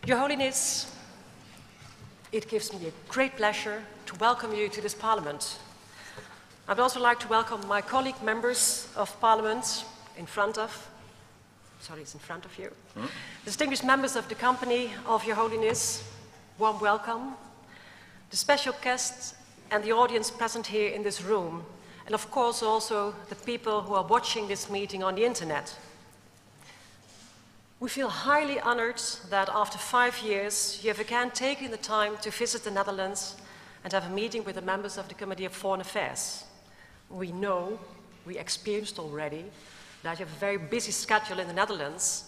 Your Holiness, it gives me a great pleasure to welcome you to this Parliament. I would also like to welcome my colleague members of Parliament in front of you. Distinguished members of the company of Your Holiness, warm welcome. The special guests and the audience present here in this room, and of course also the people who are watching this meeting on the internet. We feel highly honored that after 5 years you have again taken the time to visit the Netherlands and have a meeting with the members of the Committee of Foreign Affairs. We know, we experienced already, that you have a very busy schedule in the Netherlands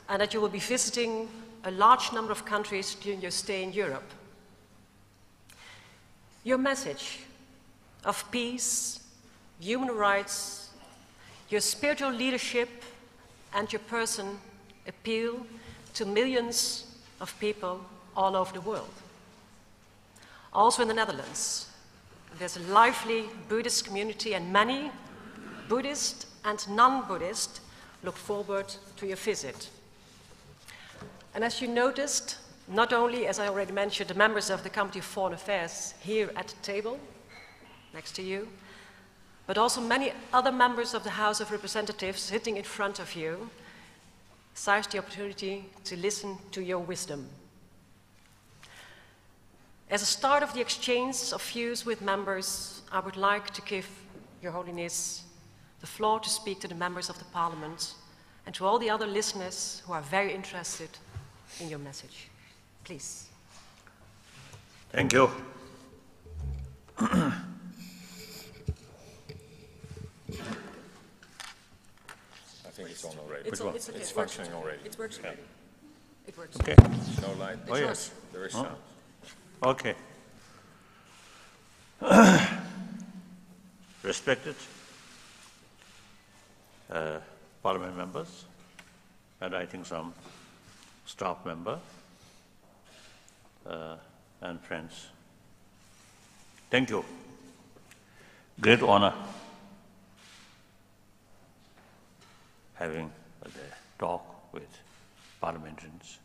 and that you will be visiting a large number of countries during your stay in Europe. Your message of peace, human rights, your spiritual leadership and your person appeal to millions of people all over the world. Also in the Netherlands, there's a lively Buddhist community and many Buddhist and non-Buddhist look forward to your visit. And as you noticed, not only, as I already mentioned, the members of the Committee of Foreign Affairs here at the table, next to you, but also many other members of the House of Representatives sitting in front of you, seize the opportunity to listen to your wisdom. As a start of the exchange of views with members, I would like to give Your Holiness the floor to speak to the members of the Parliament and to all the other listeners who are very interested in your message. Please. Thank you. I think it's on already. It's okay. It's functioning already. It works already. It works. Okay. No light. Oh, yes. There is sound. Okay. Respected Parliament members, and I think some staff member and friends. Thank you. Great honor having the talk with parliamentarians.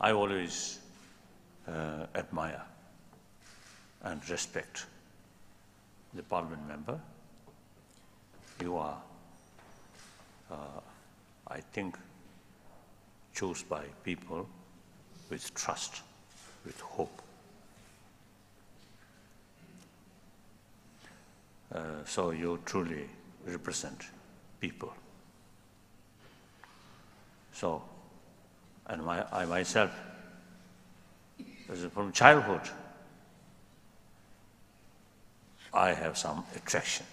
I always admire and respect the parliament member. You are, I think, chosen by people with trust, with hope. So you truly represent people. So, and I myself, from childhood, I have some attraction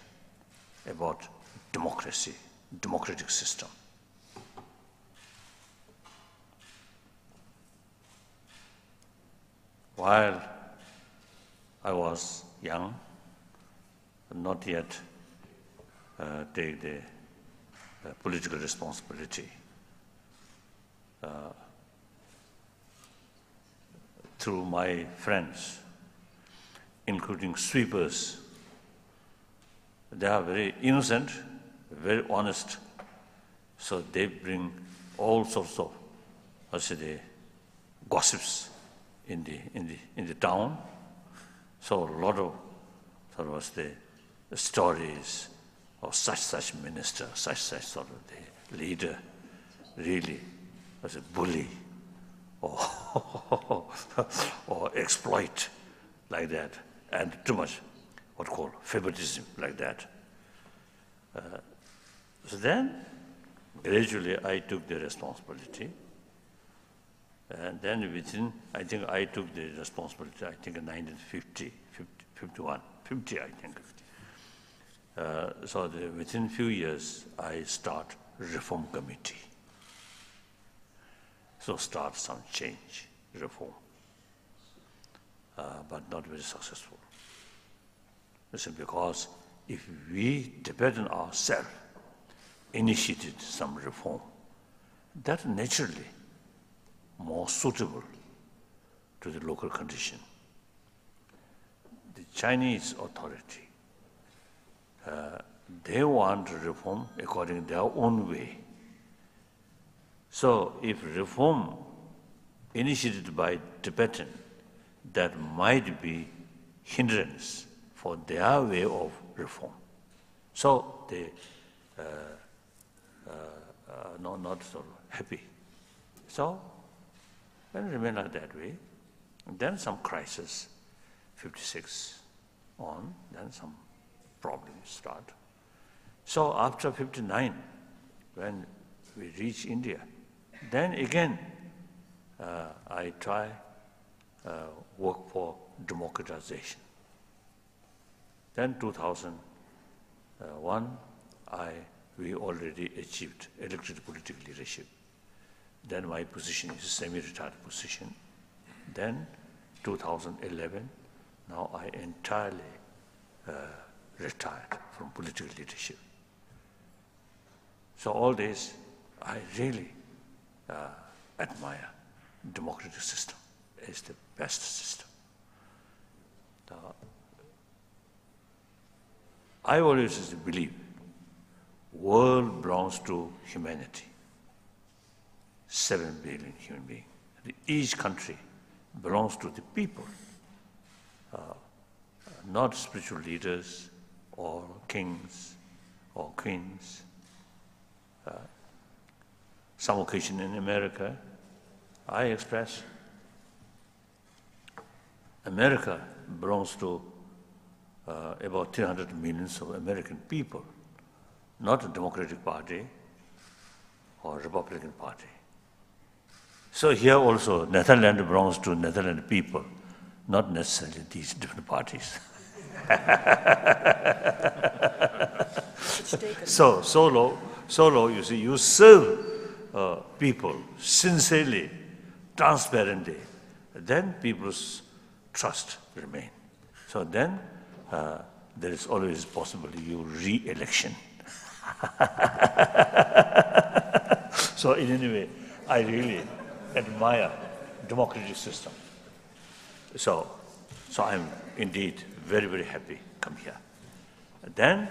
about democracy, democratic system. While I was young, not yet take the political responsibility, through my friends, including sweepers, they are very innocent, very honest, so they bring all sorts of, gossips in the town. So a lot of the stories of such minister, such sort of the leader, really was a bully or exploit like that, and too much what called favoritism like that. So then, gradually, I took the responsibility, and then within, I think I took the responsibility, I think in 1950, 50, I think. So within few years, I start reform committee. So start some change, reform, but not very successful. Listen, because if we depend on ourselves, initiated some reform, that naturally more suitable to the local condition. The Chinese authority, they want reform according to their own way. So if reform initiated by Tibetan that might be hindrance for their way of reform. So they not so happy. So when it remained like that way, then some crisis, 56 on, then some problems start. So after 59, when we reach India, then again I try work for democratization. Then 2001, we already achieved elected political leadership. Then my position is a semi-retired position. Then 2011, now I entirely retired from political leadership. So all this, I really admire democratic system. It's the best system. I always believe world belongs to humanity. 7 billion human beings. Each country belongs to the people, not spiritual leaders or kings or queens. Some occasion in America, I express America belongs to about 300 million of American people, not a Democratic Party or Republican Party. So here also, Netherlands belongs to Netherlands people, not necessarily these different parties. So low, you see, you serve people sincerely, transparently, then people's trust remain. So then there is always possible you re-election. So in any way, I really admire democratic system. So I'm indeed very, very happy to come here. Then,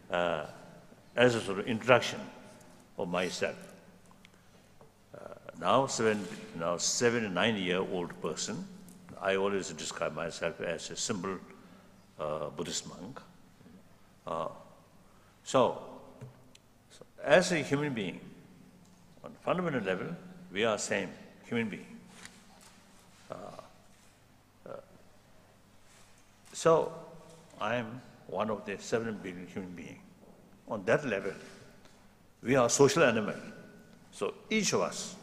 as a sort of introduction of myself, now 79-year-old person, I always describe myself as a simple Buddhist monk. So as a human being, on fundamental level, we are same human being. So I am one of the 7 billion human beings. On that level, we are social animal. So each of us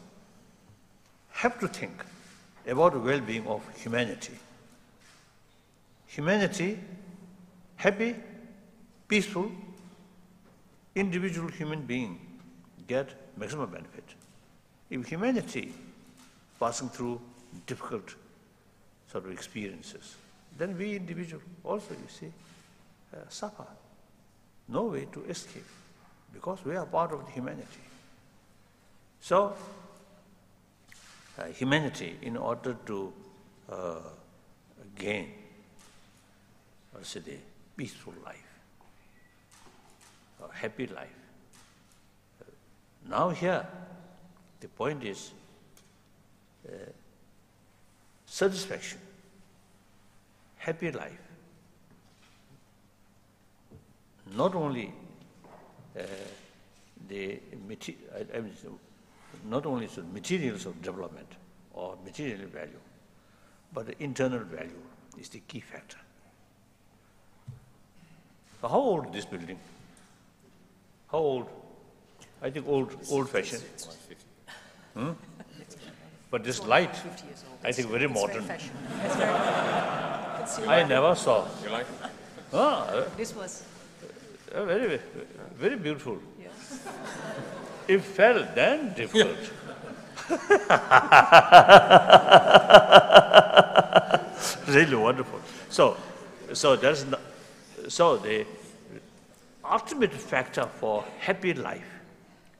have to think about the well-being of humanity. Humanity, happy, peaceful, individual human being get maximum benefit. If humanity passing through difficult sort of experiences, then we individual also, you see, suffer. No way to escape, because we are part of the humanity. So, humanity, in order to gain, say, the peaceful life, a happy life. Now here, the point is satisfaction, happy life. Not only not only the materials of development or material value, but the internal value is the key factor. So how old is this building? How old? I think old-fashioned. But this light, I think very modern. I never saw. You like it? This was. Very, very beautiful. Yes. If fell, then difficult. Really wonderful. So the ultimate factor for happy life,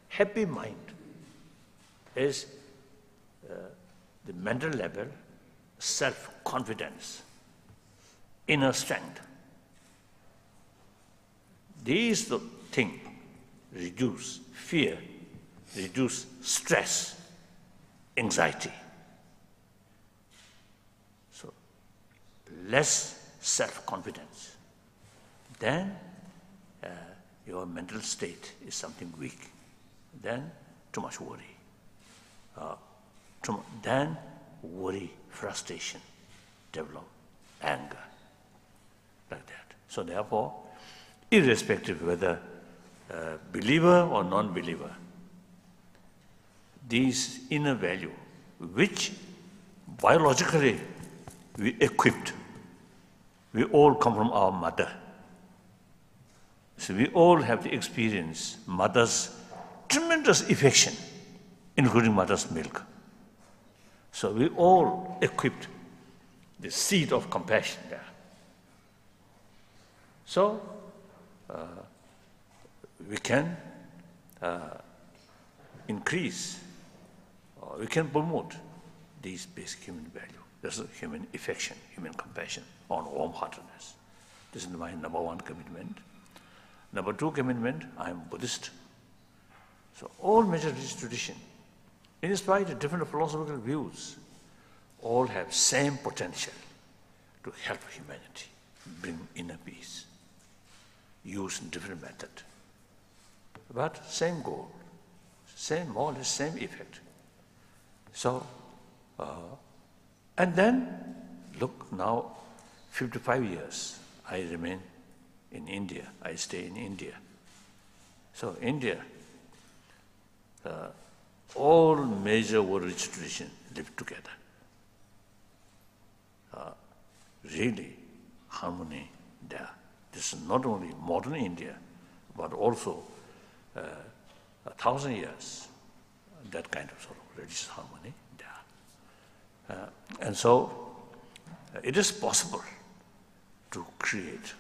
happy mind, is the mental level, self-confidence, inner strength. These things reduce fear, reduce stress, anxiety. less self-confidence, then your mental state is something weak. Then too much worry. Then worry, frustration, develop anger, like that. So therefore, irrespective whether believer or non-believer, these inner value, which biologically we equipped, we all come from our mother. So we all have to experience mother's tremendous affection, including mother's milk. So we all equipped the seed of compassion there. So we can increase, or we can promote these basic human values. This is human affection, human compassion, or warm-heartedness. This is my number one commitment. Number two commitment, I am Buddhist. So all major religious traditions, in spite of different philosophical views, all have same potential to help humanity, bring inner peace, use different method, but same goal, same more or less same effect. So, and then look now, 55 years I remain in India. I stay in India. So India, all major world religious traditions live together. Really, harmony there. This is not only modern India, but also 1,000 years, that kind of sort of religious harmony there. And so it is possible to create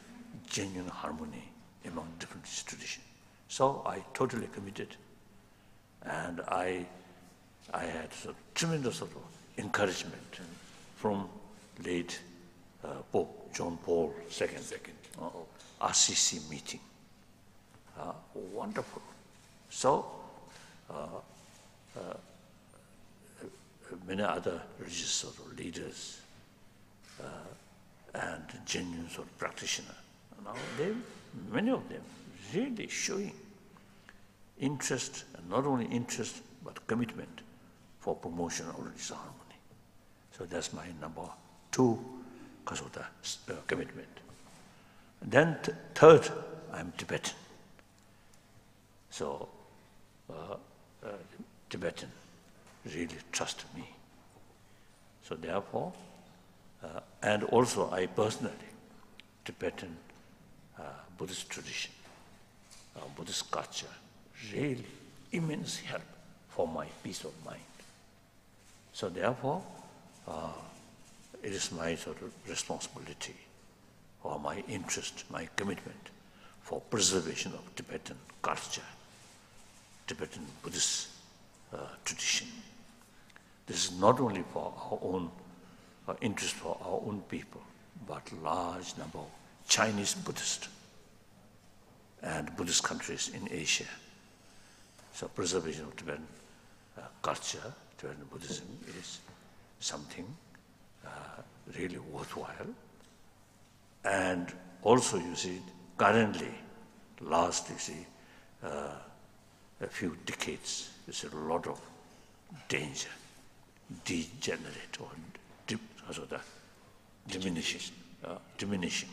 genuine harmony among different traditions. So I totally committed, and I had sort of tremendous sort of encouragement from late Pope John Paul II, RCC meeting. Wonderful. So many other religious sort of leaders and genuine sort of practitioners, now many of them really showing interest, and not only interest, but commitment for promotion of religious harmony. So that's my number two Kasota commitment. And then third, I'm Tibetan. So Tibetan really trust me. So therefore, and also I personally, Tibetan Buddhist tradition, Buddhist culture, really immense help for my peace of mind. So therefore, it is my sort of responsibility, or my interest, my commitment for preservation of Tibetan culture, Tibetan Buddhist tradition. This is not only for our own interest for our own people, but large number of Chinese Buddhists and Buddhist countries in Asia. So preservation of Tibetan culture, Tibetan Buddhism is something really worthwhile. And also, you see, currently, last, you see, a few decades, you see a lot of danger, degenerate or diminishing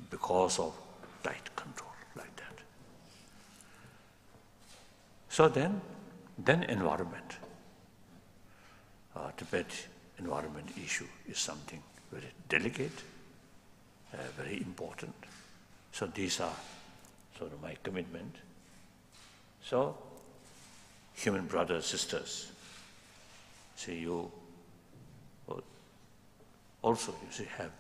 because of tight control like that. So then environment. Tibet environment issue is something very delicate, very important. So these are sort of my commitment. So, human brothers, sisters, see you also you see have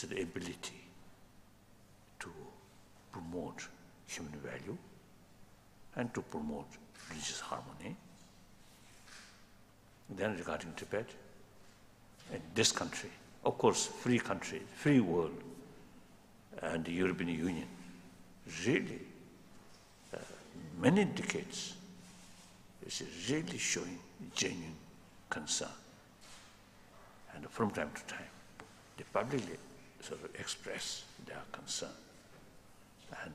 the ability to promote human value and to promote religious harmony. Then regarding Tibet, in this country, of course, free country, free world, and the European Union, really, many decades, is really showing genuine concern. And from time to time, they publicly sort of express their concern. And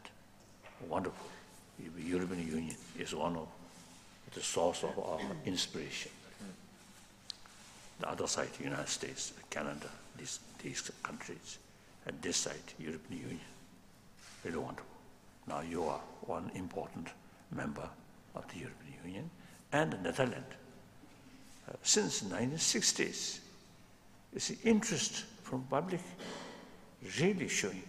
wonderful. The European Union is one of the source of our inspiration. The other side, United States, Canada, these countries, and this side, European Union. Really wonderful. Now you are one important member of the European Union and the Netherlands. Since the 1960s, it's the interest from public really showing,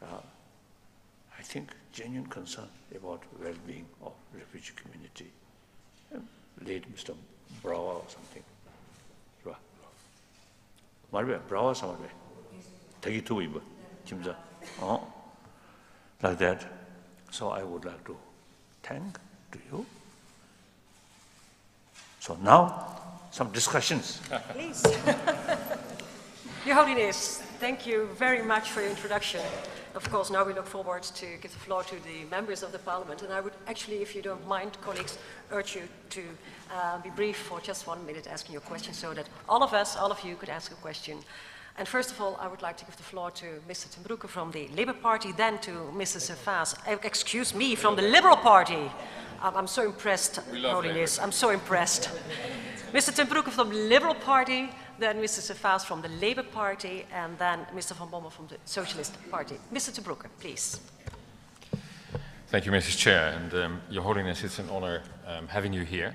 I think, genuine concern about well-being of refugee community. Late Mr. Brouwer or something. 말왜 Brouwer 말왜? 되게 두 이거 김자. Like that. So I would like to thank to you. So now some discussions. Please. Your Holiness, thank you very much for your introduction. Of course, now we look forward to give the floor to the members of the Parliament. And I would actually, if you don't mind, colleagues, urge you to be brief for just 1 minute asking your question so that all of you could ask a question. And first of all, I would like to give the floor to Mr. Ten Broeke from the Labour Party, then to Mrs. Vaas, excuse me, from the Liberal Party. I'm so impressed, Holiness, I'm so impressed. Mr. Ten Broeke from the Liberal Party, then Mrs. Vaas from the Labour Party, and then Mr. Van Bommel from the Socialist Party. Mr. Ten Broeke, please. Thank you, Mrs. Chair, and Your Holiness, it's an honor having you here.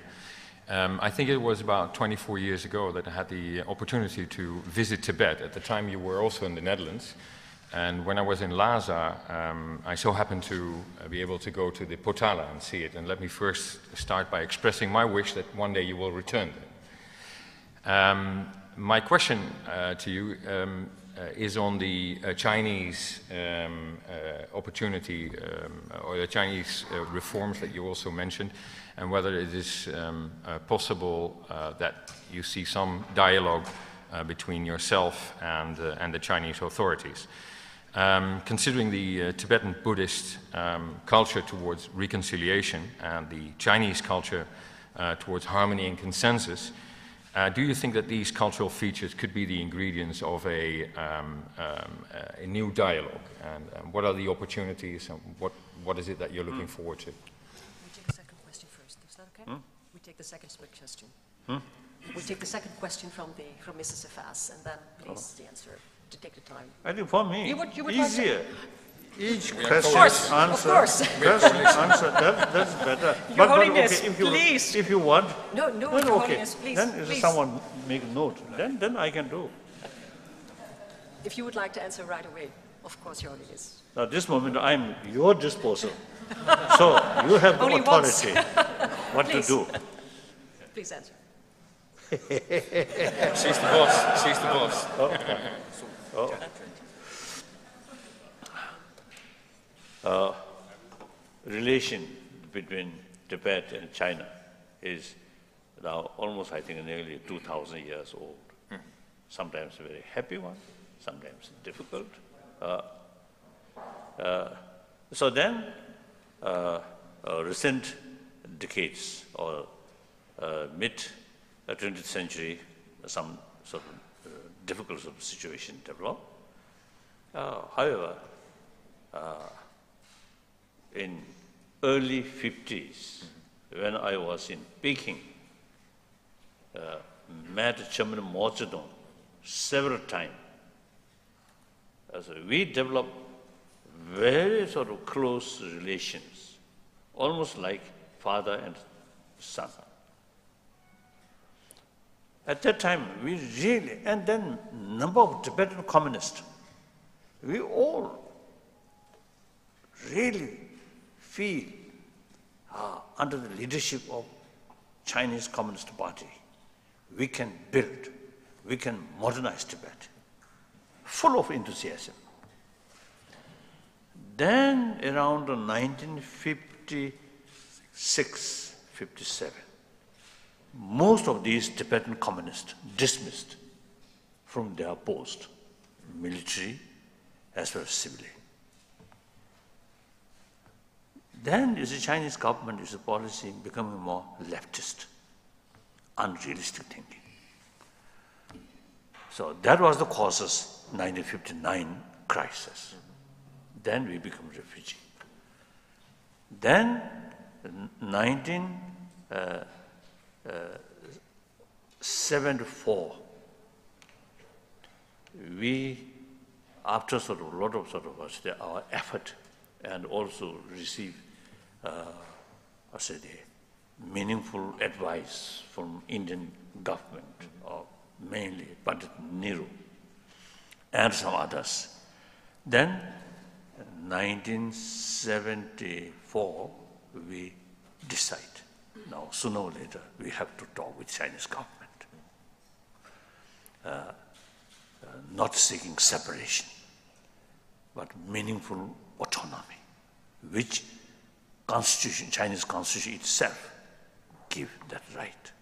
I think it was about 24 years ago that I had the opportunity to visit Tibet. At the time you were also in the Netherlands. And when I was in Lhasa, I so happened to be able to go to the Potala and see it. And let me first start by expressing my wish that one day you will return there. My question to you is on the Chinese opportunity or the Chinese reforms that you also mentioned, and whether it is possible that you see some dialogue between yourself and the Chinese authorities. Considering the Tibetan Buddhist culture towards reconciliation and the Chinese culture towards harmony and consensus, do you think that these cultural features could be the ingredients of a new dialogue? And what are the opportunities, and what is it that you're looking forward to? We take the second question first. Is that okay? We take the second question. We take the second question from Mrs. Vaas, and then please the answer to take the time. I think for me, You would easier. like Each Of question course, answer. of course. Answer. That's better. Your But Holiness, okay, please. if you want, No, then Your okay. Holiness, please. Then if please. someone make a note, then I can do. If you would like to answer right away, of course, Your Holiness. At this moment, I'm your disposal. So you have the Only once. authority what to Please. do. Please answer. She's the boss. She's the boss. Relation between Tibet and China is now almost, I think, nearly 2,000 years old. Sometimes a very happy one, sometimes difficult. So then, recent decades or mid-20th century, some sort of difficult sort of situation developed. However, in early 50s, when I was in Peking, met Chairman Mao Zedong several times. So we developed very sort of close relations, almost like father and son. At that time, we really, and then number of Tibetan communists, we all really feel under the leadership of Chinese Communist Party, we can build, we can modernize Tibet, full of enthusiasm. Then around 1956, 57, most of these Tibetan communists dismissed from their post, military as well as civilian. Then the Chinese government is a policy becoming more leftist, unrealistic thinking. So that was the causes 1959 crisis. Then we become refugee. Then 1974, we, after sort of a lot of our effort, and also receive meaningful advice from Indian government, or mainly Pandit Nehru and some others. Then 1974, we decide, now sooner or later, we have to talk with Chinese government. Not seeking separation, but meaningful autonomy, which Constitution, Chinese Constitution itself give that right.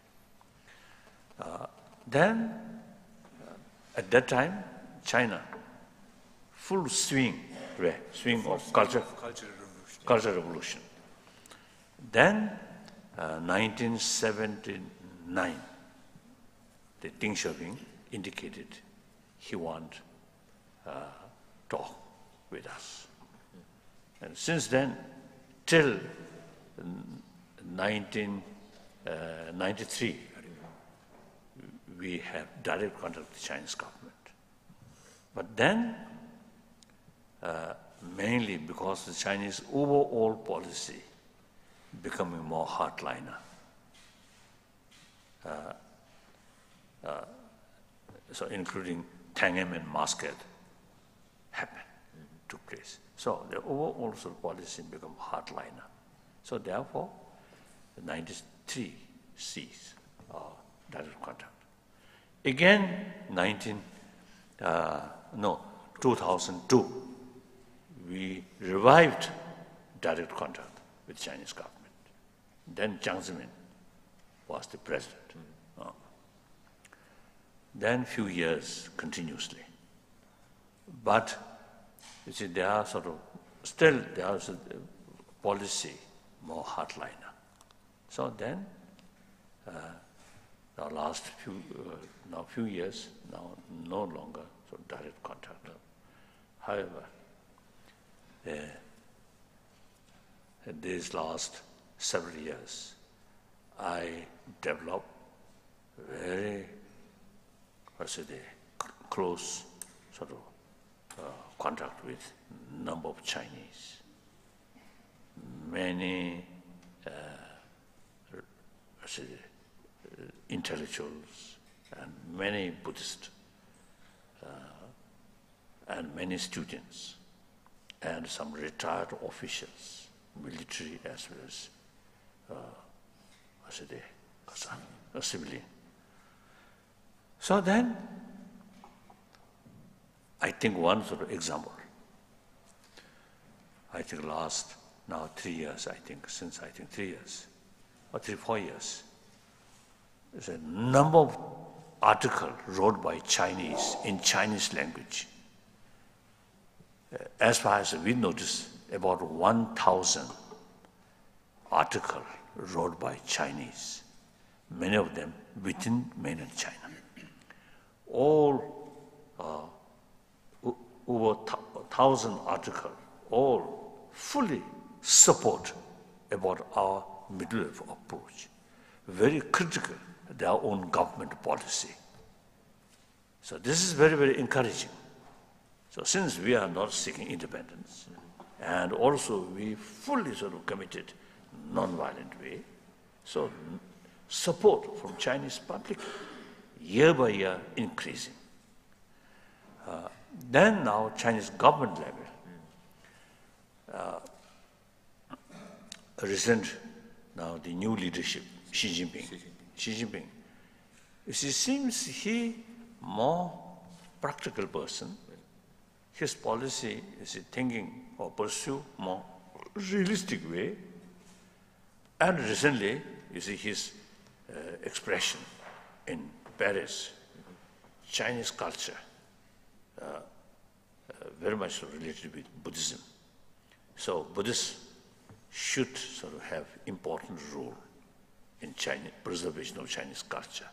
Then, at that time, China, full swing of cultural revolution. Then, 1979, the Deng Xiaoping indicated he want talk with us. And since then, till 1993, we have direct contact with the Chinese government. But then, mainly because the Chinese overall policy becoming more hardliner. So including Tiananmen Massacre happened, took place. So the overall sort of policy become hardliner. So therefore, the 93 ceased direct contact. Again, 2002, we revived direct contact with Chinese government. Then Jiang Zemin was the president. Then few years continuously. But you see, there are sort of, still there is a policy more hardliner. So then, now last few years, now no longer so direct contact. However, these last several years, I developed very, close sort of contact with number of Chinese, many intellectuals, and many Buddhists, and many students, and some retired officials, military as well as a civilian. So then, I think one sort of example, I think last now 3 years, since 3 years, or 4 years, there's a number of articles wrote by Chinese in Chinese language. As far as we notice, about 1,000 articles wrote by Chinese, many of them within mainland China. All over 1,000 articles, all fully support about our middle approach, very critical of their own government policy. So this is very, very encouraging. So since we are not seeking independence, and also we fully sort of committed non-violent way, so support from Chinese public year by year increasing. Then now Chinese government level, recent now the new leadership, Xi Jinping, it seems he more practical person. His policy is thinking or pursue more realistic way. And recently, you see his expression in Paris, Chinese culture, very much related with Buddhism. So Buddhists should sort of have important role in preservation of Chinese culture.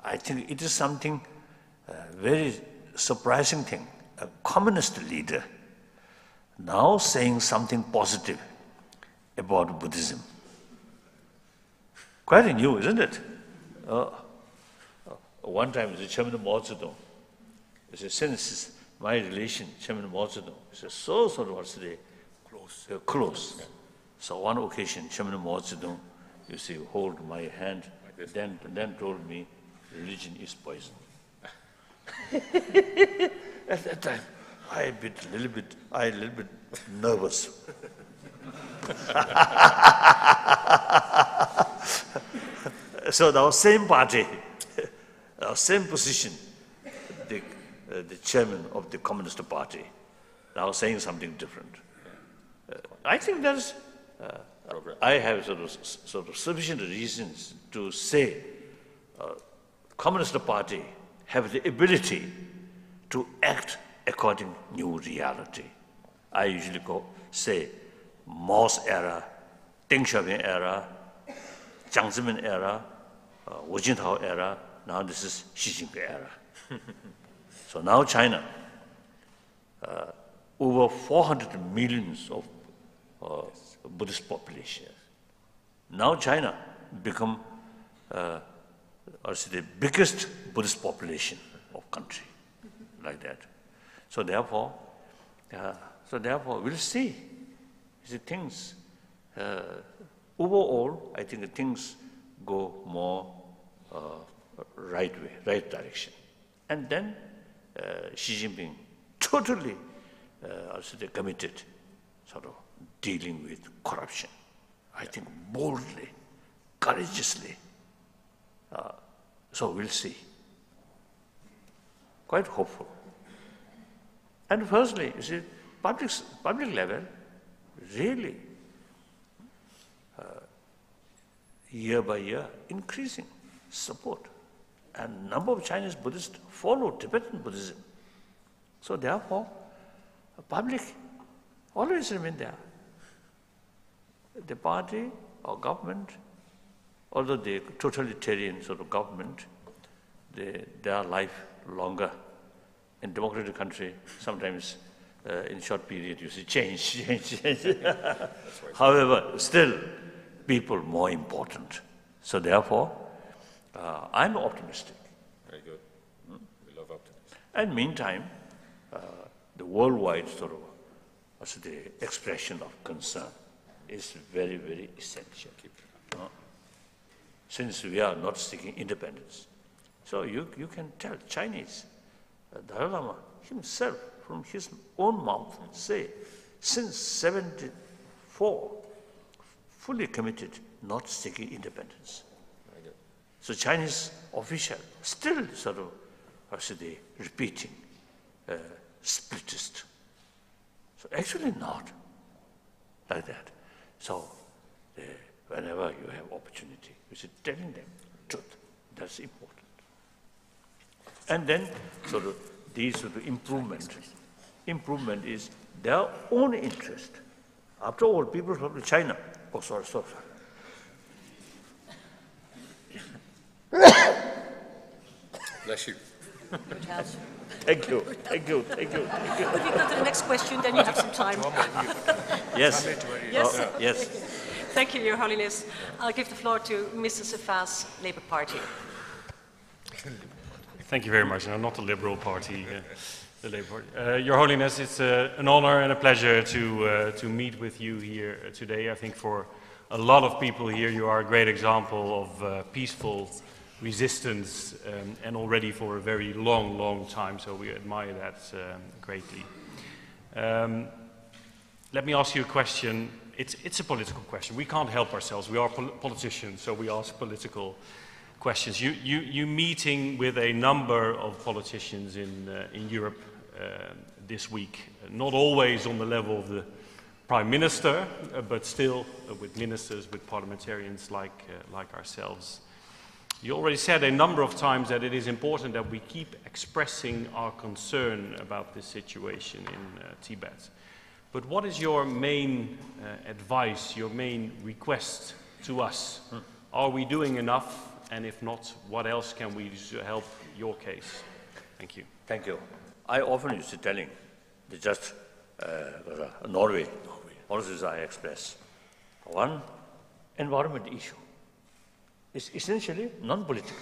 I think it is something very surprising thing, a communist leader now saying something positive about Buddhism. Quite new, isn't it? One time, the Chairman Mao Zedong, he said, since my relation, Chairman Mao Zedong, he said, so sort of what's the close. So one occasion, Chairman Mao Zedong, you see, hold my hand, then told me, religion is poison. At that time, I a little bit nervous. So our same party, our same position, the chairman of the Communist Party, now saying something different. I think there's, I have sort of sufficient reasons to say Communist Party have the ability to act according to new reality. I usually say Mao's era, Deng Xiaoping era, Jiang Zemin era, Wu Jintao era, now this is Xi Jinping era. So now China, over 400 millions of Buddhist population. Now China become the biggest Buddhist population of country, like that. So therefore, we'll see. The things overall, I think things go more right way, right direction. And then Xi Jinping totally committed, sort of dealing with corruption. I think boldly, courageously. So we'll see. Quite hopeful. And firstly, you see, public level, really, year by year, increasing support. And number of Chinese Buddhists follow Tibetan Buddhism. So therefore, public always remain there. The party or government, although the totalitarian sort of government, their life longer. In democratic country, sometimes in short period you see change. However, still people more important. So therefore, I'm optimistic. Very good. We love optimism. And meantime, the worldwide sort of the expression of concern is very, very essential. Since we are not seeking independence. So you can tell Chinese, Dalai Lama himself, from his own mouth, say, since 74, fully committed, not seeking independence. So Chinese official still sort of, repeating, splittist. So actually not like that. So whenever you have opportunity, you should telling them truth. That's important. And then sort of these sort of improvement is their own interest. After all, people from China. Oh, sorry. Bless you. Thank you. If you go to the next question, then you have some time. Yes. Yes. Yes. Thank you, Your Holiness. I'll give the floor to Mr. Sefas, Labour Party. Thank you very much. No, not the Liberal Party, the Labour Party. Your Holiness, it's an honor and a pleasure to meet with you here today. I think for a lot of people here, you are a great example of peaceful resistance, and already for a very long time. So we admire that greatly. Let me ask you a question. It's a political question. We can't help ourselves. We are politicians, so we ask political questions. You meeting with a number of politicians in Europe this week, not always on the level of the Prime Minister, but still with ministers, with parliamentarians like ourselves. You already said a number of times that it is important that we keep expressing our concern about this situation in Tibet. But what is your main advice, your main request to us? Are we doing enough? And if not, what else can we do to help your case? Thank you. Thank you. I often used to telling the just Norway policies I express. One, environment issue is essentially non-political.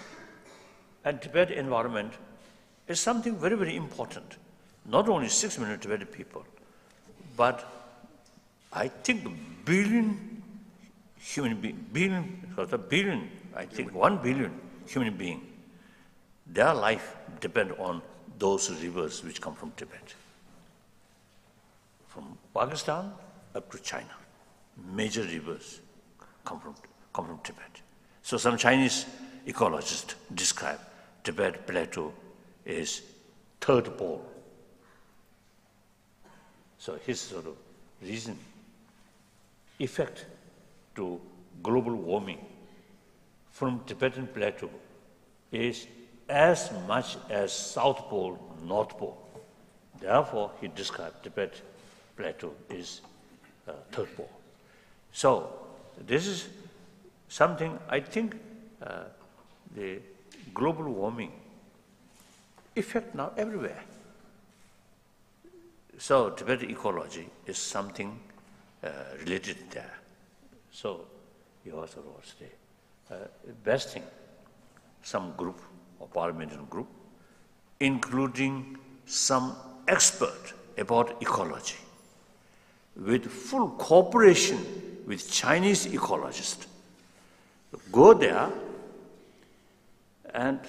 And Tibet environment is something very, very important. Not only 6 million Tibetan people, but I think billion human beings, I think 1 billion human beings, their life depends on those rivers which come from Tibet. From Pakistan up to China, major rivers come from Tibet. So some Chinese ecologists describe Tibet plateau as third pole. So his sort of reason, effect to global warming from Tibetan plateau is as much as South Pole, North Pole. Therefore, he described Tibet plateau as third pole. So this is something I think the global warming effect now everywhere. So Tibetan ecology is something related there. So you also say, best thing, some group or parliamentary group, including some expert about ecology, with full cooperation with Chinese ecologists, go there and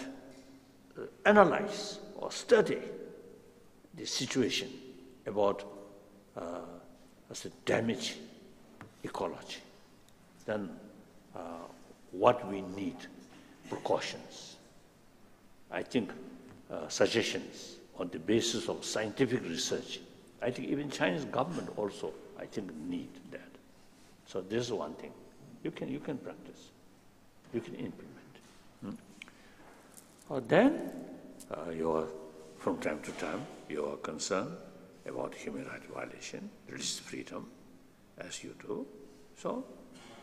analyze or study the situation about damage ecology. Then what we need, precautions. I think suggestions on the basis of scientific research. I think even Chinese government also, I think, need that. So this is one thing. You can practice. You can implement. Then, from time to time, you are concerned about human rights violation, religious freedom, as you do. So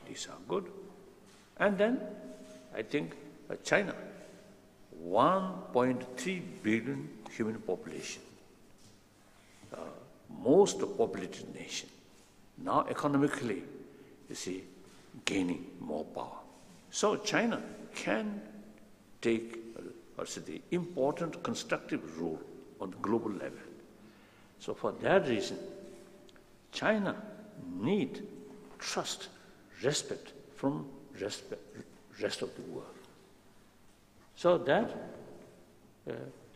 these are good. And then, I think China, 1.3 billion human population, most populated nation. Now economically, you see, gaining more power. So China can take the important constructive role on the global level. So for that reason, China need trust, respect from rest of the world. So that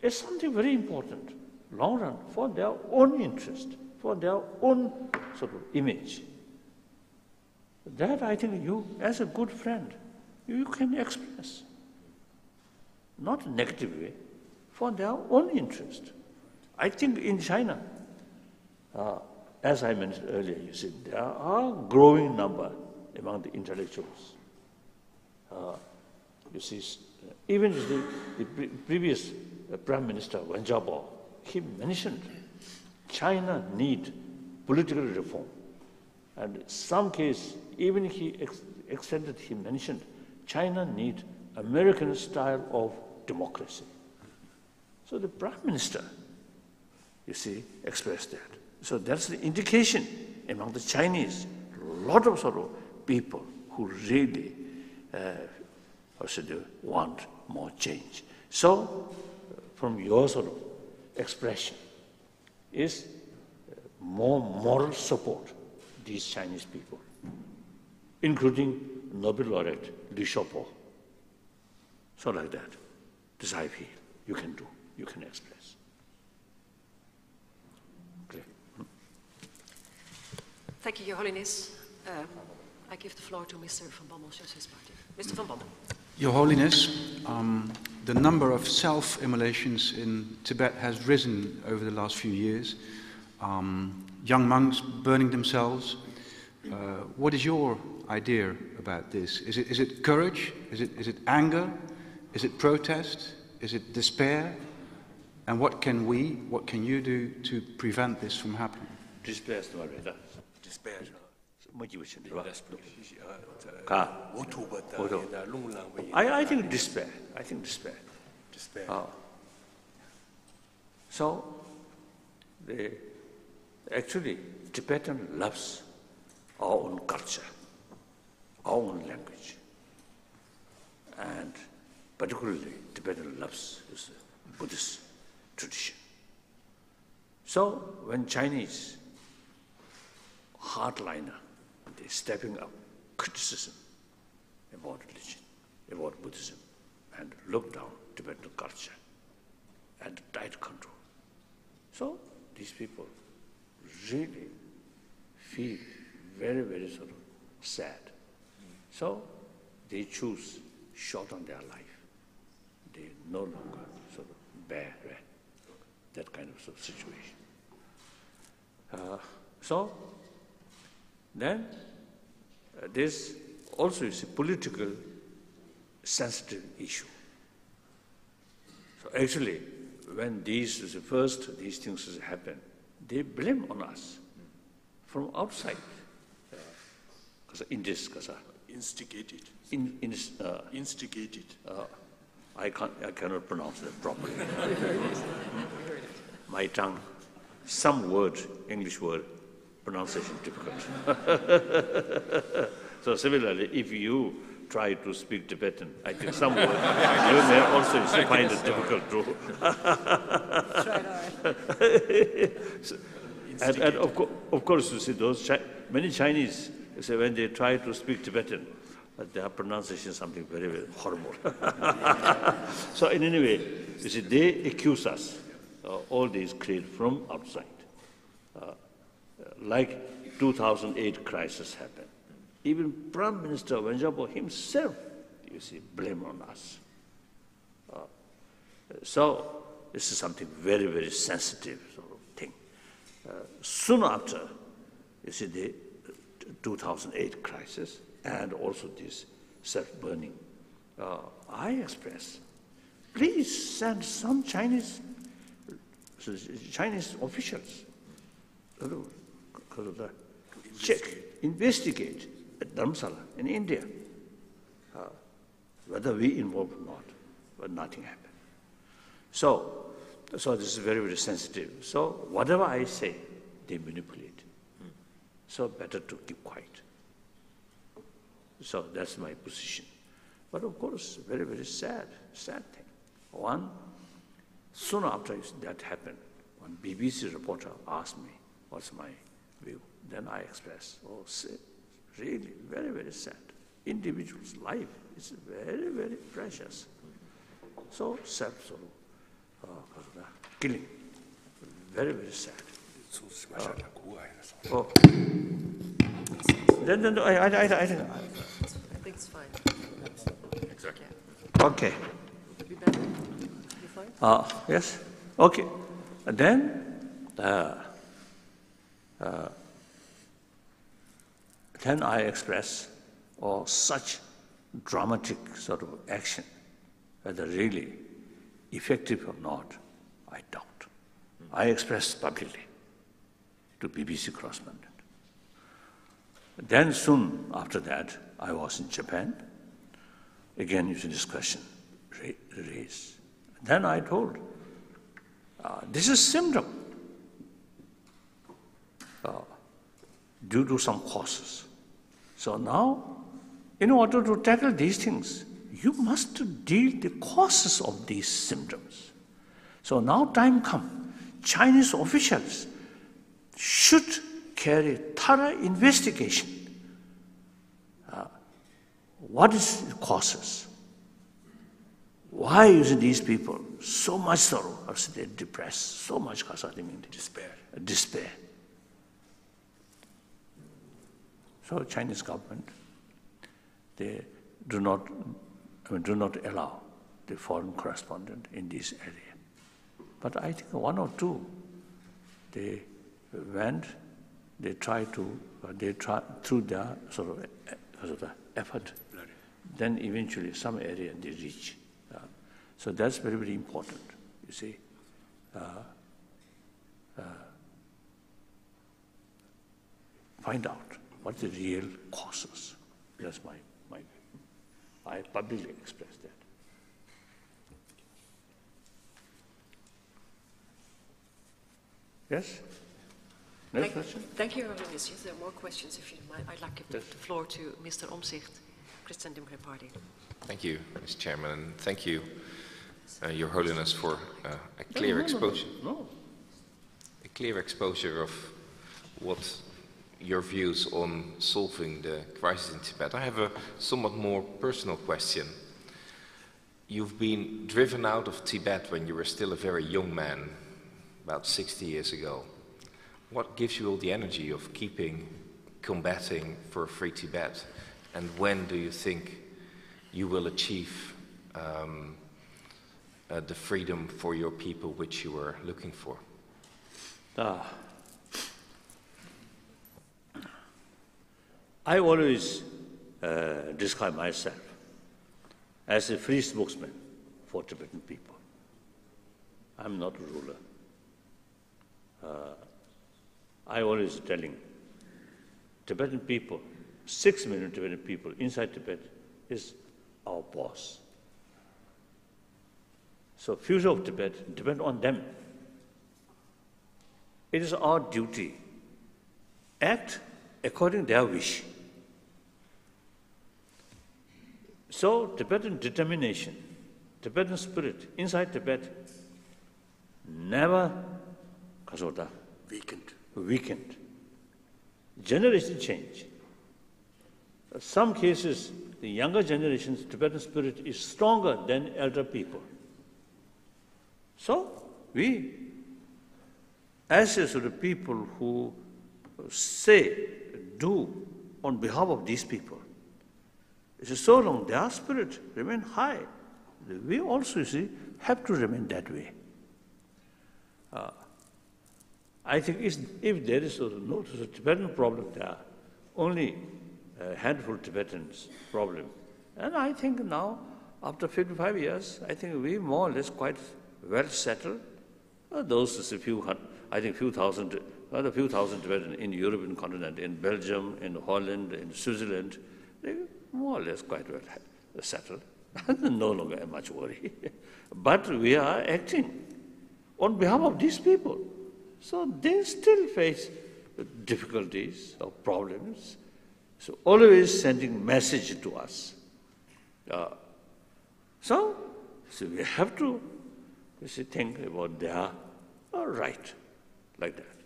is something very important, long run, for their own interest, for their own sort of image. That I think you, as a good friend, you can express. Not a negative way, for their own interest. I think in China, as I mentioned earlier, you see, there are growing number among the intellectuals. You see, even the previous Prime Minister, Wen Jiabao, he mentioned China need political reform. And in some case, even he mentioned China need American style of democracy. So the Prime Minister, you see, expressed that. So that's the indication among the Chinese, a lot of sort of people who really want more change. So from your sort of expression is more moral support these Chinese people, including Nobel laureate Liu Xiaobo. So like that, this I feel you can do, you can express. Okay. Thank you, Your Holiness. I give the floor to Mr. Van Bommel, Socialist Party. Mr. Van Bommel. Your Holiness, the number of self-immolations in Tibet has risen over the last few years. Young monks burning themselves. What is your idea about this? Is it courage? Is it anger? Is it protest? Is it despair? And what can you do to prevent this from happening? Despair. I think despair. So, actually, Tibetan loves our own culture, our own language, and particularly Tibetan loves this Buddhist tradition. So, when Chinese hardliner, they're stepping up criticism about religion, about Buddhism, and look down Tibetan culture and tight control. So these people really feel very, very sort of sad. So they choose shorten their life. They no longer sort of bear that kind of, sort of situation. So then this also is a political sensitive issue. So actually, when these things happen, they blame on us from outside. Instigated. Instigated. I cannot pronounce that properly. My tongue, some word, English word, pronunciation difficult. So similarly, if you try to speak Tibetan, I think some word you may also find it difficult too. And of course, you see, many Chinese, you see, when they try to speak Tibetan, their pronunciation is something very, very horrible. So in any way, you see, they accuse us, all these created from outside. Like 2008 crisis happened. Even Prime Minister Wen Xiaobo himself, you see, blame on us. So this is something very, very sensitive sort of thing. Soon after, you see, the 2008 crisis and also this self-burning, I express, please send some Chinese officials check, investigate at Dharamsala in India, whether we involved or not, but nothing happened. So this is very, very sensitive. So whatever I say, they manipulate. So better to keep quiet. So that's my position. But of course, very, very sad thing. One, soon after that happened, one BBC reporter asked me, what's my view? Then I expressed, really very, very sad. Individual's life is very, very precious. So sad, killing, very, very sad. Then I think it's fine. Exactly. Okay. Be better? You fine? Yes. Okay. And then I express such dramatic sort of action, whether really effective or not, I doubt. I expressed publicly to BBC correspondent. Then soon after that, I was in Japan. Again, you see this question raised. Then I told, this is symptom due to some causes. So now, in order to tackle these things, you must deal the causes of these symptoms. So now time comes, Chinese officials should carry thorough investigation. What is the causes? Why is these people so much sorrow? Or they're depressed, so much despair. So Chinese government, they do not allow the foreign correspondent in this area. But I think one or two, they went, they tried through their sort of effort, then eventually some area they reach. So that's very, very important, you see. Find out what the real causes. That's my view. I publicly express that. Yes? Next question? Thank you, Your Highness. If there are more questions, if you mind, I'd like to give the floor to Mr. Omtzigt, Christian Democratic Party. Thank you, Mr. Chairman, and thank you, Your Holiness, for a clear exposure. No. A clear exposure of what your views on solving the crisis in Tibet. I have a somewhat more personal question. You've been driven out of Tibet when you were still a very young man, about 60 years ago. What gives you all the energy of combating for a free Tibet? And when do you think you will achieve the freedom for your people which you were looking for? I always describe myself as a free spokesman for Tibetan people. I'm not a ruler. I always telling Tibetan people, 6 million Tibetan people inside Tibet is our boss. So future of Tibet depends on them. It is our duty. Act according to their wish. So Tibetan determination, Tibetan spirit inside Tibet never weakened. Generation change. In some cases, the younger generation's Tibetan spirit is stronger than elder people. So we, as sort of people who say, do on behalf of these people, it's so long their spirit remain high. We also, you see, have to remain that way. I think if there is no Tibetan problem there, only a handful of Tibetans problem. And I think now, after 55 years, I think we more or less quite well settled. Those is a few thousand Tibetans in the European continent, in Belgium, in Holland, in Switzerland, they more or less quite well settled. No longer much worry. But we are acting on behalf of these people. So they still face difficulties or problems. So always sending message to us. So we have to think about their right, like that.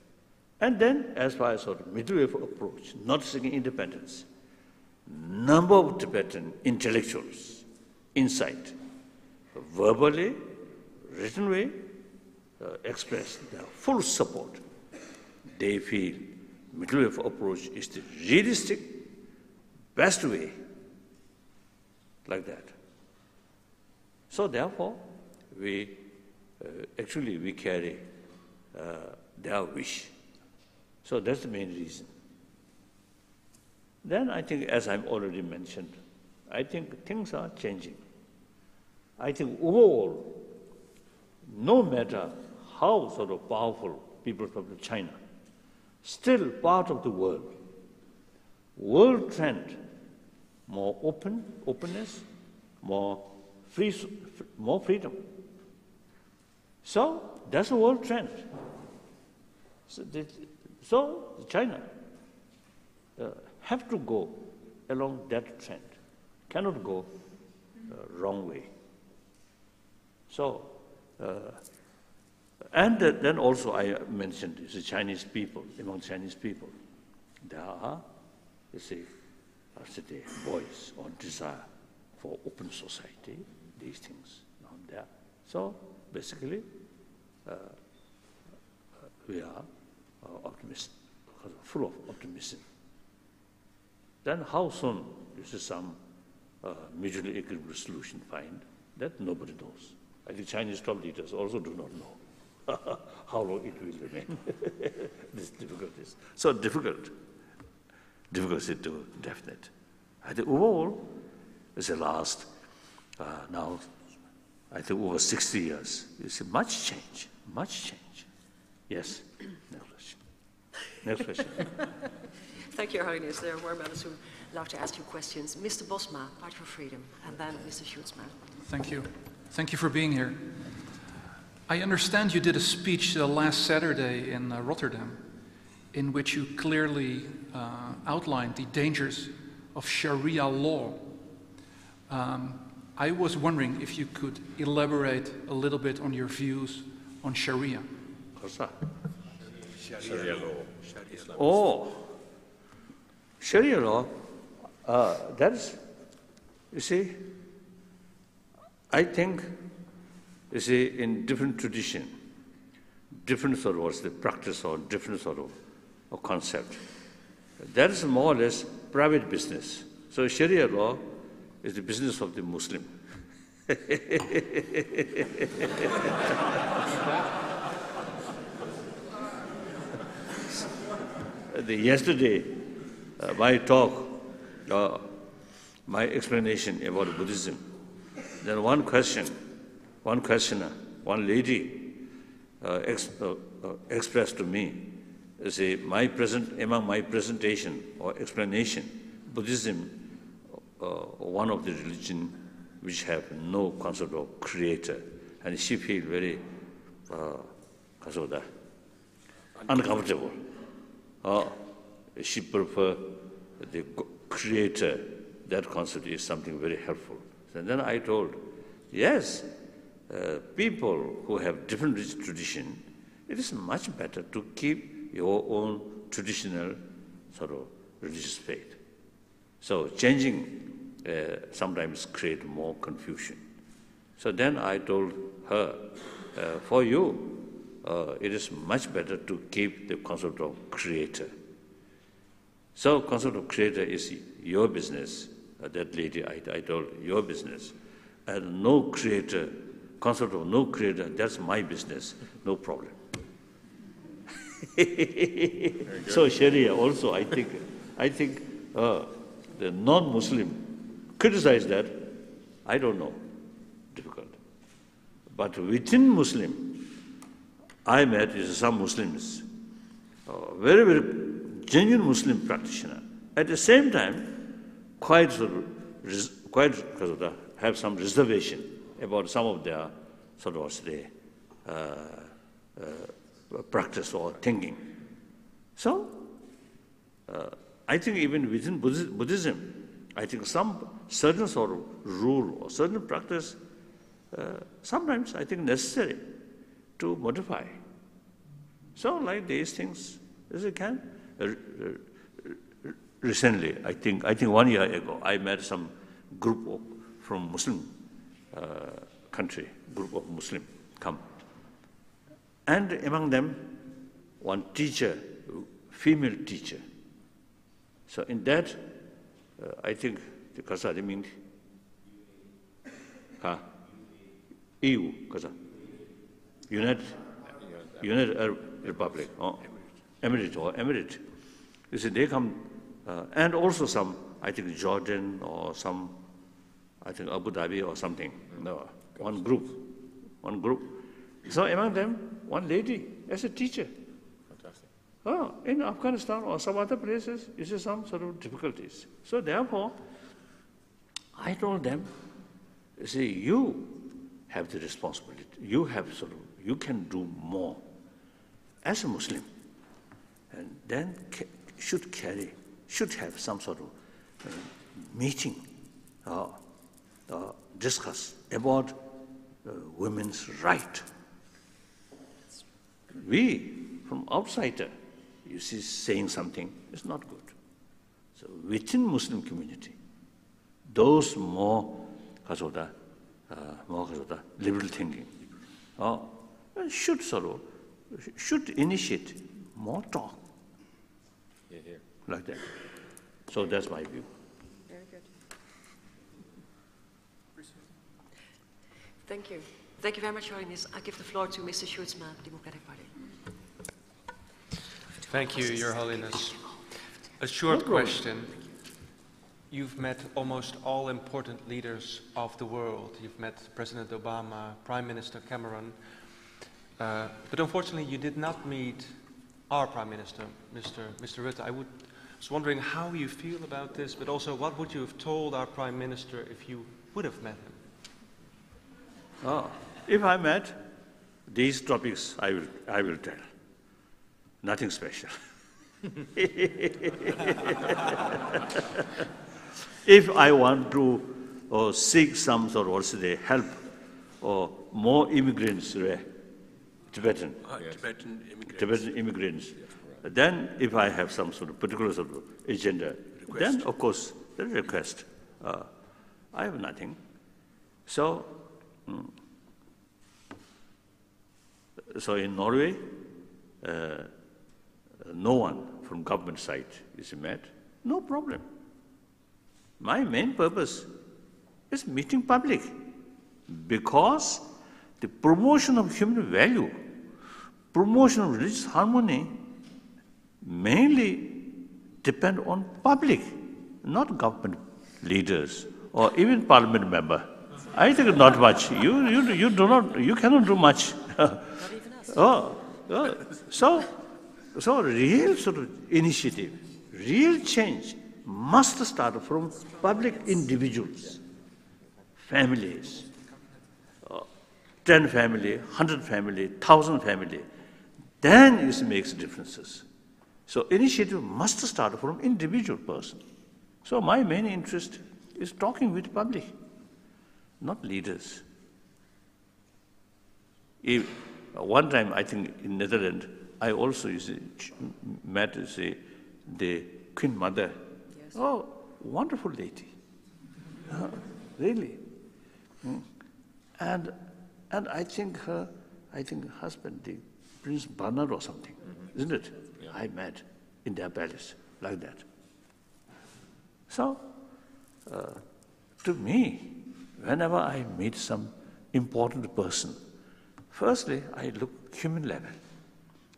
And then, as far as sort of middle way approach, not seeking independence, number of Tibetan intellectuals inside, verbally, written way, express their full support. They feel middle way approach is the realistic, best way, like that. So therefore, we carry their wish. So that's the main reason. Then I think, as I've already mentioned, I think things are changing. I think overall, no matter how sort of powerful people from China, still part of the world. World trend, more openness, more freedom. So that's the world trend. So China have to go along that trend, cannot go wrong way. So, and then also I mentioned the Chinese people, among Chinese people, there are, you see, the voice or desire for open society, these things down there. So basically, we are optimistic, full of optimism. Then how soon this is some mutually equitable solution find, that nobody knows. I think Chinese top leaders also do not know how long it will remain. These difficulties. So difficult. Difficulty to definite. I think overall, it's the last, now, I think over 60 years, you see much change. Yes, next question. Next question. Thank you, Your Highness. There are more members who would like to ask you questions. Mr. Bosma, Party for Freedom, and then Mr. Schutzman. Thank you. Thank you for being here. I understand you did a speech last Saturday in Rotterdam in which you clearly outlined the dangers of Sharia law. I was wondering if you could elaborate a little bit on your views on Sharia. Sharia law. Oh, Sharia law, that's, you see, I think, you see, in different tradition, different sort of the practice or different sort of concept. That is more or less private business. So Sharia law is the business of the Muslim. Yesterday, my talk, my explanation about Buddhism, then one questioner, one lady expressed to me, say, among my presentation or explanation, Buddhism, one of the religion which have no concept of creator, and she feel very uncomfortable. She prefer the creator. That concept is something very helpful. And then I told, yes, people who have different tradition, it is much better to keep your own traditional sort of religious faith. So changing sometimes create more confusion. So then I told her, for you, it is much better to keep the concept of creator. So concept of creator is your business. That lady, I told, your business. And no creator, concept of no creator, that's my business, no problem. So Sharia also, I think the non-Muslim criticize that, I don't know, difficult. But within Muslim, I met some Muslims, very, very genuine Muslim practitioner. At the same time, quite have some reservation about some of their sort of practice or thinking. So, I think even within Buddhism, I think some certain sort of rule or certain practice, sometimes I think necessary to modify. So, like these things, as you can. Recently, I think 1 year ago, I met some group from Muslim country, group of Muslim come. And among them, one teacher, female teacher. So in that, I think the Kasari means EU, United Arab Republic, Emirate. You see, they come, and also some, I think Jordan or some, I think Abu Dhabi or something. No, one group. So among them, one lady as a teacher. Fantastic. In Afghanistan or some other places, you see some sort of difficulties. So therefore, I told them, you see, you have the responsibility. You can do more as a Muslim, and then should have some sort of meeting, discuss about women's right. We, from outsider, you see, saying something is not good. So within Muslim community, those more liberal thinking should initiate more talk. Like that. So that's my view. Very good. Thank you. Thank you very much, Your Highness. I give the floor to Mr. Sjoerdsma, Democratic Party. Thank you, Your Holiness. A short question. You've met almost all important leaders of the world. You've met President Obama, Prime Minister Cameron, but unfortunately you did not meet our Prime Minister, Mr. Rutte. I was wondering how you feel about this, but also what would you have told our Prime Minister if you would have met him? If I met, these topics I will tell. Nothing special. If I want to seek some sort of help or more immigrants, Tibetan immigrants, then if I have some sort of particular sort of agenda, then of course the request. I have nothing. So, so in Norway, no one from government side is met. No problem. My main purpose is meeting public, because the promotion of human value, promotion of religious harmony, mainly depend on public, not government leaders or even parliament member. I think not much. You cannot do much. So real sort of initiative, real change must start from public individuals, families, 10 family, 100 family, 1,000 family. Then it makes differences. So initiative must start from individual person. So my main interest is talking with public, not leaders. One time, I think in Netherlands, I also met the Queen Mother. Yes. Oh, wonderful lady, really. And I think her husband, the Prince Bernard or something, isn't it? Yeah. I met in their palace like that. So, to me, whenever I meet some important person, firstly, I look human level.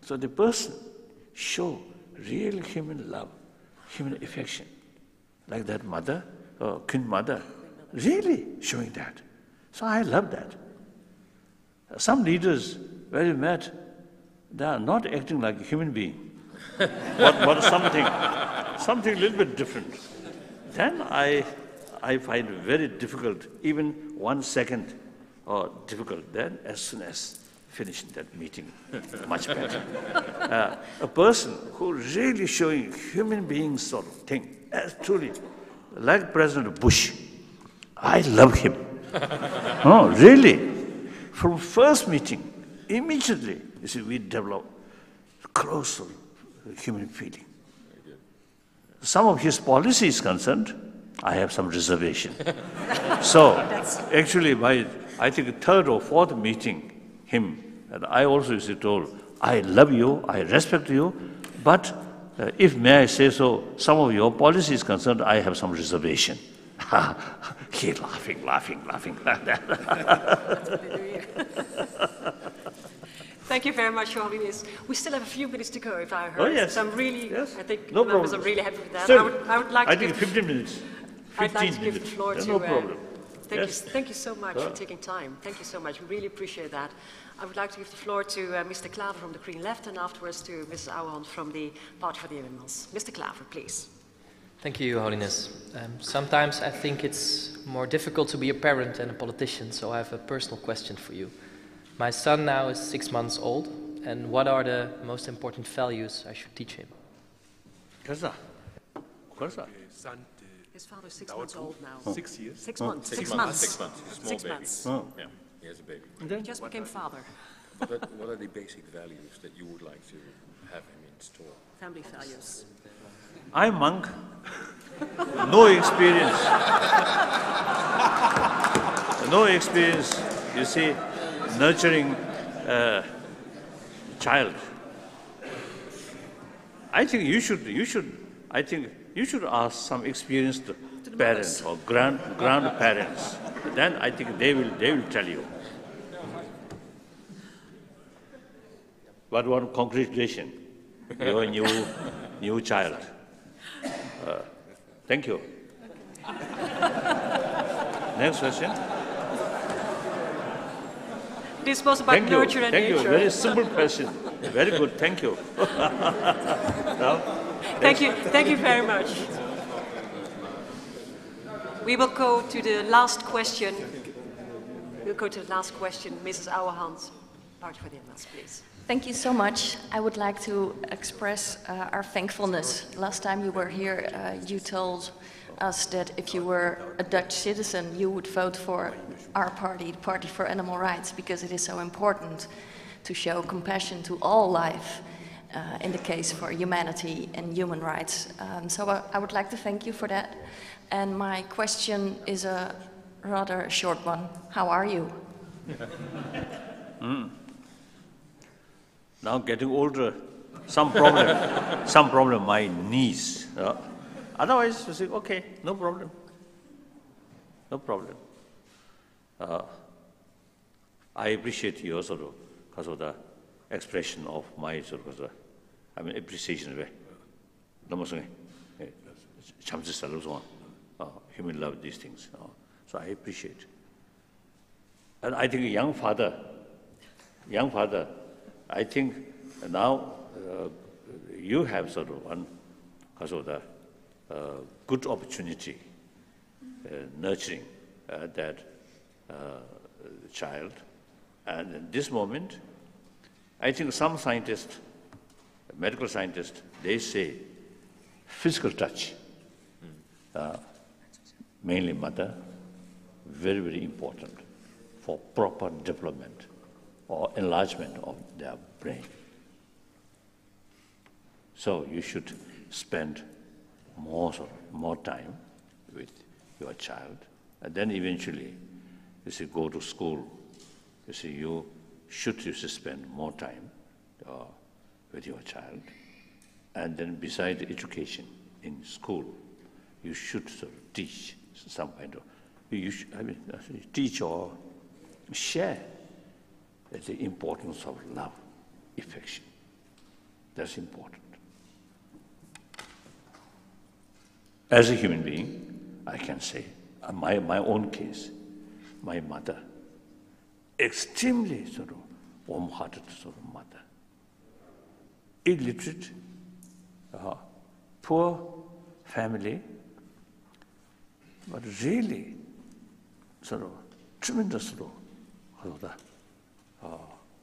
So the person show real human love, human affection, like that mother, Queen Mother, really showing that. So I love that. Some leaders, where you met, they are not acting like a human being, but something a little bit different. Then I find it very difficult, even 1 second, or difficult. Then as soon as finish that meeting, much better. A person who really showing human being sort of thing, truly, like President Bush, I love him. Oh, really? From first meeting, immediately, you see, we develop close human feeling. Some of his policy is concerned, I have some reservation. So, actually, I think third or fourth meeting, him, and I also used to told, I love you, I respect you, but if may I say so, some of your policy is concerned, I have some reservation. He laughing like that. Thank you very much, Your Holiness. We still have a few minutes to go, if I heard. Oh, yes. So I'm really, yes. I think no members problem. are really happy with that. Still, I would like to think 15 minutes. 15 I'd like to minutes. give the floor to... No problem. Thank you so much for taking time. Thank you so much. We really appreciate that. I would like to give the floor to Mr. Klaver from the Green Left and afterwards to Mrs. Ouwehand from the Party for the Animals. Mr. Klaver, please. Thank you, Your Holiness. Sometimes I think it's more difficult to be a parent than a politician, so I have a personal question for you. My son now is 6 months old, and what are the most important values I should teach him? His father is 6 months old now. 6 years? 6 months. 6 months. 6 months. He's a small baby. Months. Oh. Yeah, he has a baby. He just became father. What are the basic values that you would like to have him install? Family values. I'm monk. No experience. No experience, you see, nurturing a child. I think you should ask some experienced parents or grandparents. Then I think they will tell you. But one congratulations, your new child. Thank you. Next question. This was about nurture and nature. Thank you. Very simple question. Very good. Thank you. Thank you very much. We will go to the last question. We'll go to the last question, Mrs. Ouwehand. Party for the MS, please. Thank you so much. I would like to express our thankfulness. Last time you were here, you told us that if you were a Dutch citizen, you would vote for our party, the Party for Animal Rights, because it is so important to show compassion to all life in the case for humanity and human rights. So I would like to thank you for that. And my question is a rather short one. How are you? Now getting older, some problem, my knees. Otherwise, you say, okay, no problem. No problem. I appreciate your sort of, because of the expression of my sort of, appreciation. Human love, these things. So I appreciate. And I think young father, I think now you have sort of one, because of the good opportunity nurturing that child. And in this moment, I think some scientists, medical scientists, they say physical touch, mainly mother, very, very important for proper development or enlargement of their brain. So you should spend more time with your child, and then eventually, you see, go to school. You see, you should spend more time with your child, and then beside education in school, you should sort of teach some kind of, teach or share the importance of love, affection. That's important. As a human being, I can say, my own case, my mother, extremely sort of warm-hearted sort of mother, illiterate, poor family, but really sort of tremendous sort of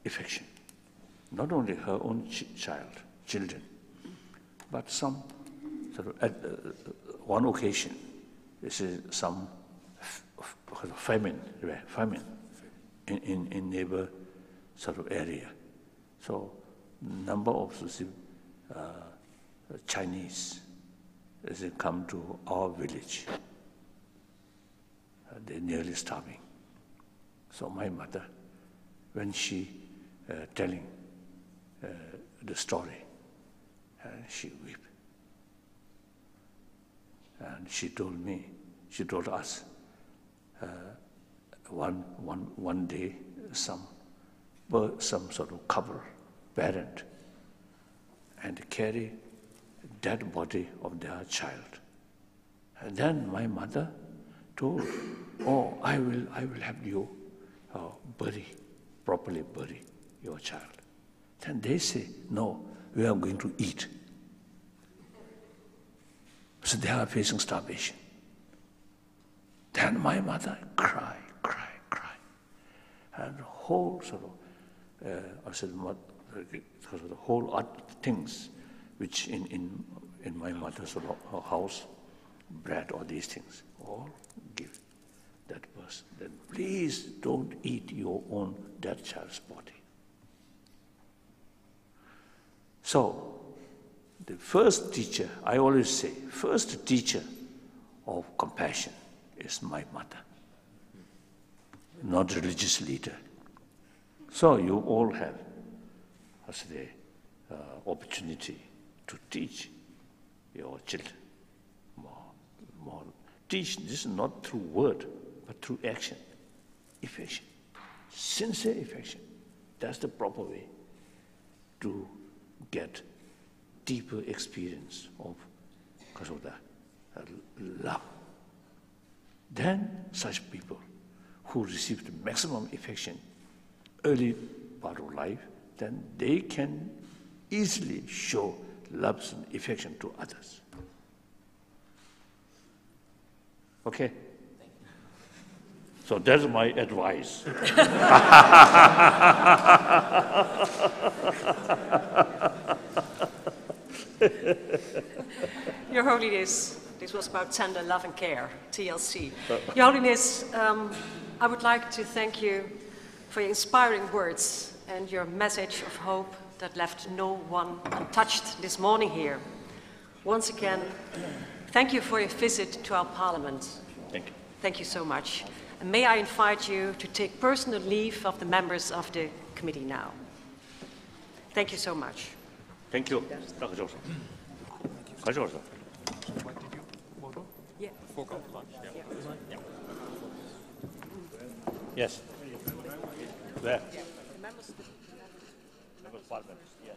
affection. Not only her own children, but some sort of at one occasion, this is some famine in neighbor sort of area. So number of Chinese as they come to our village, they're nearly starving. So my mother, when she telling the story, she wept. And she told us, one day some sort of couple, parent, and carry dead body of their child. And then my mother told, oh, I will have you properly bury your child. Then they say, no, we are going to eat. So they are facing starvation. Then my mother cry. And the whole sort of, the whole things which in my mother's house, bread or these things, all give that person. Then please don't eat your own dead child's body. So, the first teacher, I always say, first teacher of compassion is my mother, not religious leader. So you all have the opportunity to teach your children more. Teach this not through word, but through action, affection, sincere affection. That's the proper way to get deeper experience of love. Then such people who receive the maximum affection early part of life, then they can easily show love and affection to others. Okay? So that's my advice. Your Holiness, this was about tender love and care, TLC. Your Holiness, I would like to thank you for your inspiring words and your message of hope that left no one untouched this morning here. Once again, thank you for your visit to our Parliament. Thank you. Thank you so much. And may I invite you to take personal leave of the members of the committee now. Thank you so much. Thank you. Yeah. Yes. Where? Members of the Parliament, yes.